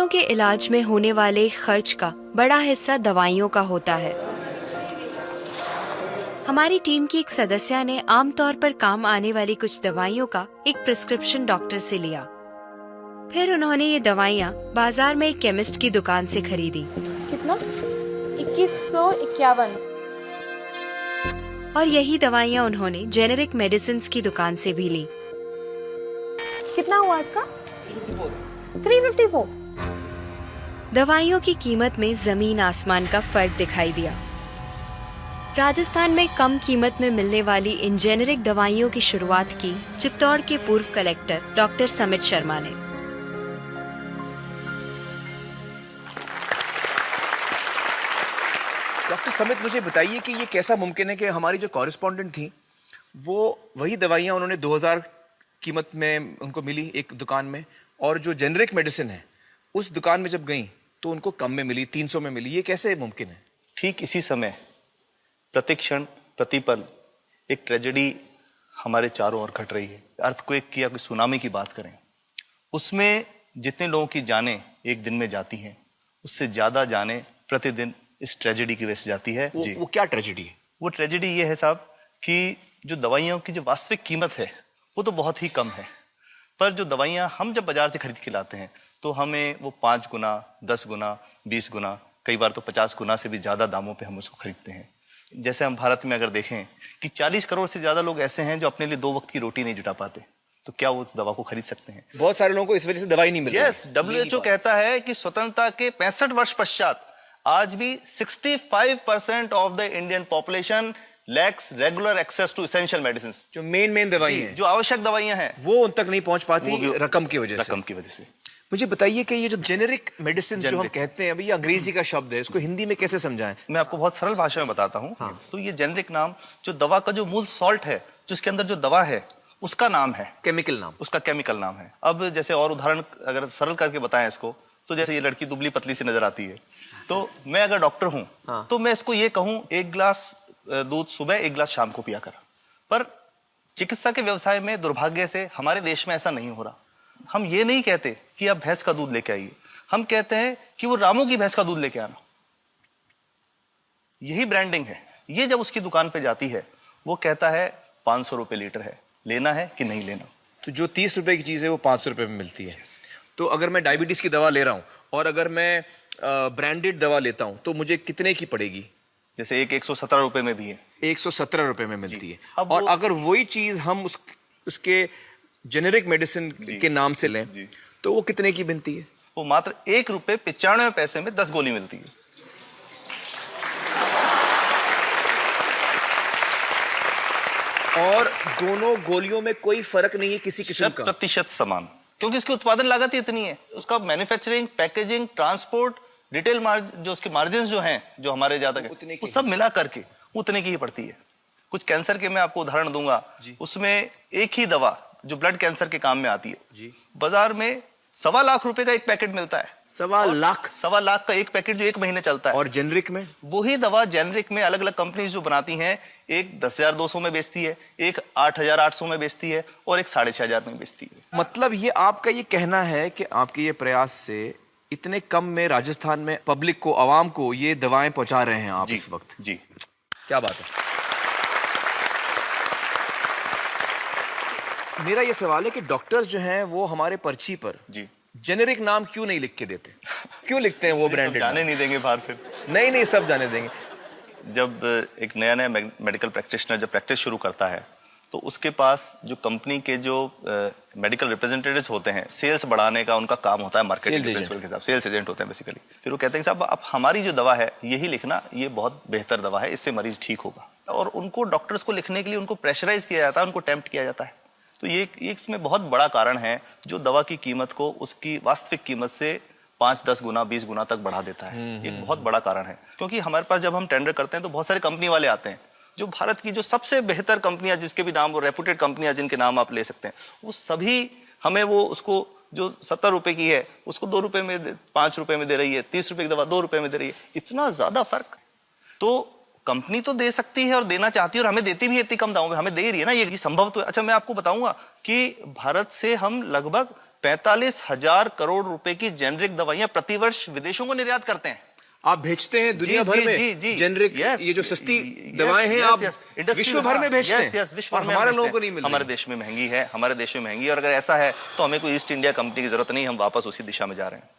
बीमारियों के इलाज में होने वाले खर्च का बड़ा हिस्सा दवाइयों का होता है। हमारी टीम की एक सदस्य ने आमतौर पर काम आने वाली कुछ दवाइयों का एक प्रिस्क्रिप्शन डॉक्टर से लिया। फिर उन्होंने ये दवाइयाँ बाजार में एक केमिस्ट की दुकान से खरीदी। कितना? 2151। और यही दवाइयाँ उन्होंने जेनेरिक मेडिसिन की दुकान से भी ली। कितना हुआ इसका? 354। दवाइयों की कीमत में जमीन आसमान का फर्क दिखाई दिया। राजस्थान में कम कीमत में मिलने वाली इन जेनेरिक दवाइयों की शुरुआत की चित्तौड़ के पूर्व कलेक्टर डॉक्टर समित शर्मा ने। डॉक्टर समित, मुझे बताइए कि ये कैसा मुमकिन है कि हमारी जो कॉरेस्पॉन्डेंट थी वो वही दवाइयाँ उन्होंने 2000 कीमत में उनको मिली एक दुकान में, और जो जेनेरिक मेडिसिन है उस दुकान में जब गई तो उनको कम में मिली, 300 में मिली। ये कैसे मुमकिन है? ठीक इसी समय प्रतिक्षण प्रतिपल एक ट्रेजेडी हमारे चारों ओर घट रही है। अर्थक्वेक की या कोई सुनामी की बात करें, उसमें जितने लोगों की जानें एक दिन में जाती हैं, उससे ज्यादा जानें प्रतिदिन इस ट्रेजेडी की वजह से जाती है। वो क्या ट्रेजेडी है? वो ट्रेजेडी ये है साहब कि जो दवाइयों की जो वास्तविक कीमत है वो तो बहुत ही कम है, पर जो दवाइयाँ हम जब बाजार से खरीद के लाते हैं तो हमें वो 5 गुना, 10 गुना, 20 गुना, कई बार तो 50 गुना से भी ज्यादा दामों पे हम उसको खरीदते हैं। जैसे हम भारत में अगर देखें कि 40 करोड़ से ज्यादा लोग ऐसे हैं जो अपने लिए 2 वक्त की रोटी नहीं जुटा पाते, तो क्या वो उस दवा को खरीद सकते हैं? बहुत सारे लोगों को इस वजह से दवाई नहीं मिल रही। यस, WHO कहता है कि स्वतंत्रता के 65 वर्ष पश्चात आज भी 65% of the Indian population lacks regular access to essential medicine. जो मेन दवाई हैं, जो आवश्यक दवाइयां हैं, वो उन तक नहीं पहुंच पाती रकम की वजह से। मुझे बताइए कि ये जो जेनेरिक मेडिसिन जो हम कहते हैं, अभी ये अंग्रेजी का शब्द है, इसको हिंदी में कैसे समझाएं? मैं आपको बहुत सरल भाषा में बताता हूँ। हाँ। तो ये जेनेरिक नाम जो दवा का जो मूल सॉल्ट है, जो इसके अंदर जो दवा है उसका नाम है, केमिकल नाम, उसका केमिकल नाम है। अब जैसे और उदाहरण अगर सरल करके बताएं इसको, तो जैसे ये लड़की दुबली पतली सी नजर आती है, तो मैं अगर डॉक्टर हूं, हाँ। तो मैं इसको ये कहूं 1 गिलास दूध सुबह, 1 गिलास शाम को पिया कर। पर चिकित्सा के व्यवसाय में दुर्भाग्य से हमारे देश में ऐसा नहीं हो रहा। हम ये नहीं कहते कि आप भैंस का दूध लेके आइए, हम कहते हैं कि वो रामू की भैंस का दूध लेके आना। यही ब्रांडिंग है। ये जब उसकी दुकान पे जाती है, वो कहता है 500 रुपए लीटर है, लेना है कि नहीं लेना। तो जो 30 रुपए की चीज है वो 500 रुपए में मिलती है। तो अगर मैं डायबिटीज की दवा ले रहा हूं और अगर मैं ब्रांडेड दवा लेता हूं तो मुझे कितने की पड़ेगी? जैसे एक 117 रुपए में भी है, 117 रुपए में मिलती है। और अगर वही चीज हम उसके जेनेरिक मेडिसिन के नाम से लें तो वो कितने की बनती है? वो मात्र 1 रुपए 95 पैसे में 10 गोली मिलती है। और दोनों गोलियों में कोई फर्क नहीं है किसी किस्म का? 100% समान, क्योंकि इसकी उत्पादन लागत ही इतनी है। उसका manufacturing, packaging, transport, retail margin, जो उसके मार्जिन जो हैं, जो हमारे ज्यादा वो सब मिला करके उतने की ही पड़ती है। कुछ कैंसर के मैं आपको उदाहरण दूंगा, उसमें एक ही दवा जो ब्लड कैंसर के काम में आती है, बाजार में 1.25 लाख रुपए का एक पैकेट मिलता है। 1.25 लाख का एक पैकेट जो 1 महीने चलता है। और जेनरिक में वही दवा जेनरिक में अलग अलग कंपनीज जो बनाती हैं, एक 10,200 में बेचती है, एक 8,800 में बेचती है और एक 6,500 में बेचती है। मतलब ये आपका ये कहना है कि आपके ये प्रयास से इतने कम में राजस्थान में पब्लिक को, आवाम को ये दवाएं पहुंचा रहे हैं आप इस वक्त? जी, क्या बात है। मेरा ये सवाल है कि डॉक्टर्स जो हैं वो हमारे पर्ची पर जेनेरिक नाम क्यों नहीं लिख के देते? क्यों लिखते हैं वो ब्रांडेड? जाने नहीं देंगे बाहर फिर? नहीं, सब जाने देंगे। जब एक नया मेडिकल प्रैक्टिशनर जब प्रैक्टिस शुरू करता है, तो उसके पास जो कंपनी के जो मेडिकल रिप्रेजेंटेटिव्स होते हैं, सेल्स बढ़ाने का उनका काम होता है, मार्केटिंग प्रिंसिपल के हिसाब, सेल्स एजेंट होते हैं बेसिकली। फिर वो कहते हैं साहब आप हमारी जो दवा है यही लिखना, ये बहुत बेहतर दवा है, इससे मरीज ठीक होगा। और उनको डॉक्टर्स को लिखने के लिए उनको प्रेशराइज किया जाता है, उनको टेम्प्ट किया जाता है। तो ये इसमें बहुत बड़ा कारण है जो दवा की कीमत को उसकी वास्तविक कीमत से 5-10 गुना 20 गुना तक बढ़ा देता है। एक बहुत बड़ा कारण है, क्योंकि हमारे पास जब हम टेंडर करते हैं तो बहुत सारे कंपनी वाले आते हैं, जो भारत की जो सबसे बेहतर कंपनियां, जिसके भी नाम वो रेपुटेड कंपनियां जिनके नाम आप ले सकते हैं, वो सभी हमें वो उसको जो 70 रुपए की है उसको 2 रुपए में 5 रुपए में दे रही है, 30 रुपए की दवा 2 रुपए में दे रही है। इतना ज्यादा फर्क तो कंपनी तो दे सकती है और देना चाहती है, और हमें देती भी है इतनी कम दामों में, हमें दे रही है ना, ये संभव तो है। अच्छा, मैं आपको बताऊंगा कि भारत से हम लगभग 45,000 करोड़ रुपए की जेनरिक दवाइयां प्रतिवर्ष विदेशों को निर्यात करते हैं। आप भेजते हैं दुनिया भर में जेनरिक, ये जो सस्ती दवाएं हैं आप विश्व भर में भेजते हैं, और हमारे लोगों को नहीं मिल रही। हमारे देश में महंगी है, हमारे देश में महंगी है, और अगर ऐसा है तो हमें कोई ईस्ट इंडिया कंपनी की जरूरत नहीं, हम वापस उसी दिशा में जा रहे हैं।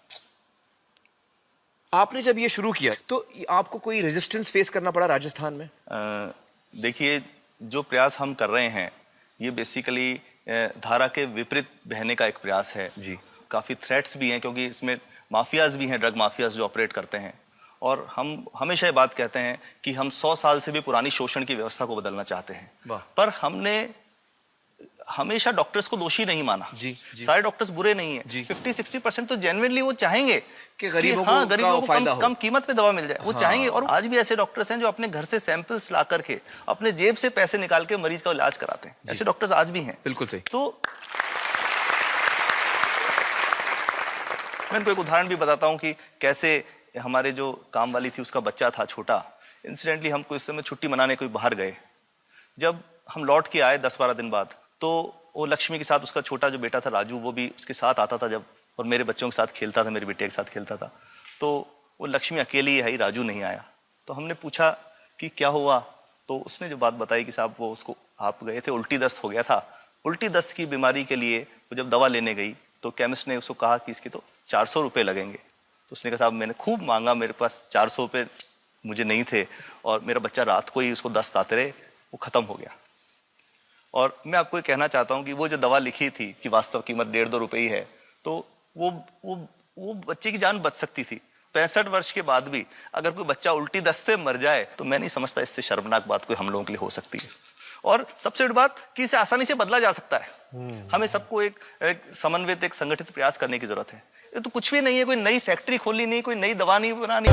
आपने जब ये शुरू किया तो आपको कोई रेजिस्टेंस फेस करना पड़ा राजस्थान में? देखिए, जो प्रयास हम कर रहे हैं ये बेसिकली धारा के विपरीत बहने का एक प्रयास है जी। काफी थ्रेट्स भी हैं, क्योंकि इसमें माफियाज भी हैं, ड्रग माफियाज जो ऑपरेट करते हैं, और हम हमेशा ये बात कहते हैं कि हम 100 साल से भी पुरानी शोषण की व्यवस्था को बदलना चाहते हैं, पर हमने हमेशा डॉक्टर्स को दोषी नहीं माना। जी। सारे डॉक्टर्स बुरे नहीं है, 50-60% तो जेन्युइनली वो चाहेंगे कि गरीबों को कम कीमत पे दवा मिल जाए, वो चाहेंगे। और आज भी ऐसे डॉक्टर्स हैं जो अपने घर से सैंपल्स ला करके अपने जेब से पैसे निकाल के मरीज का इलाज कराते हैं, ऐसे डॉक्टर्स आज भी हैं। बिल्कुल सही। तो मैं इनको एक उदाहरण भी बताता हूँ कि कैसे हमारे जो काम वाली थी उसका बच्चा था छोटा, इंसिडेंटली हम कुछ समय छुट्टी मनाने कोई बाहर गए, जब हम लौट के आए 10-12 दिन बाद, तो वो लक्ष्मी के साथ उसका छोटा जो बेटा था राजू, वो भी उसके साथ आता था जब, और मेरे बच्चों के साथ खेलता था, मेरे बेटे के साथ खेलता था। तो वो लक्ष्मी अकेली आई, राजू नहीं आया। तो हमने पूछा कि क्या हुआ, तो उसने जो बात बताई कि साहब वो उसको, आप गए थे, उल्टी दस्त हो गया था। उल्टी दस्त की बीमारी के लिए वो जब दवा लेने गई तो केमिस्ट ने उसको कहा कि इसके तो 400 रुपये लगेंगे। तो उसने कहा साहब मैंने खूब मांगा, मेरे पास 400 रुपये मुझे नहीं थे, और मेरा बच्चा रात को ही उसको दस्त आते रहे, वो खत्म हो गया। और मैं आपको ये कहना चाहता हूँ कि वो जो दवा लिखी थी कि वास्तव कीमत 1.5-2 रुपये ही है, तो वो बच्चे की जान बच सकती थी। 65 वर्ष के बाद भी अगर कोई बच्चा उल्टी दस्त से मर जाए तो मैं नहीं समझता इससे शर्मनाक बात कोई हम लोगों के लिए हो सकती है। और सबसे बड़ी बात कि इसे आसानी से बदला जा सकता है। हमें सबको एक समन्वित, एक संगठित प्रयास करने की जरूरत है। ये तो कुछ भी नहीं है, कोई नई फैक्ट्री खोलनी नहीं, कोई नई दवा नहीं बनानी।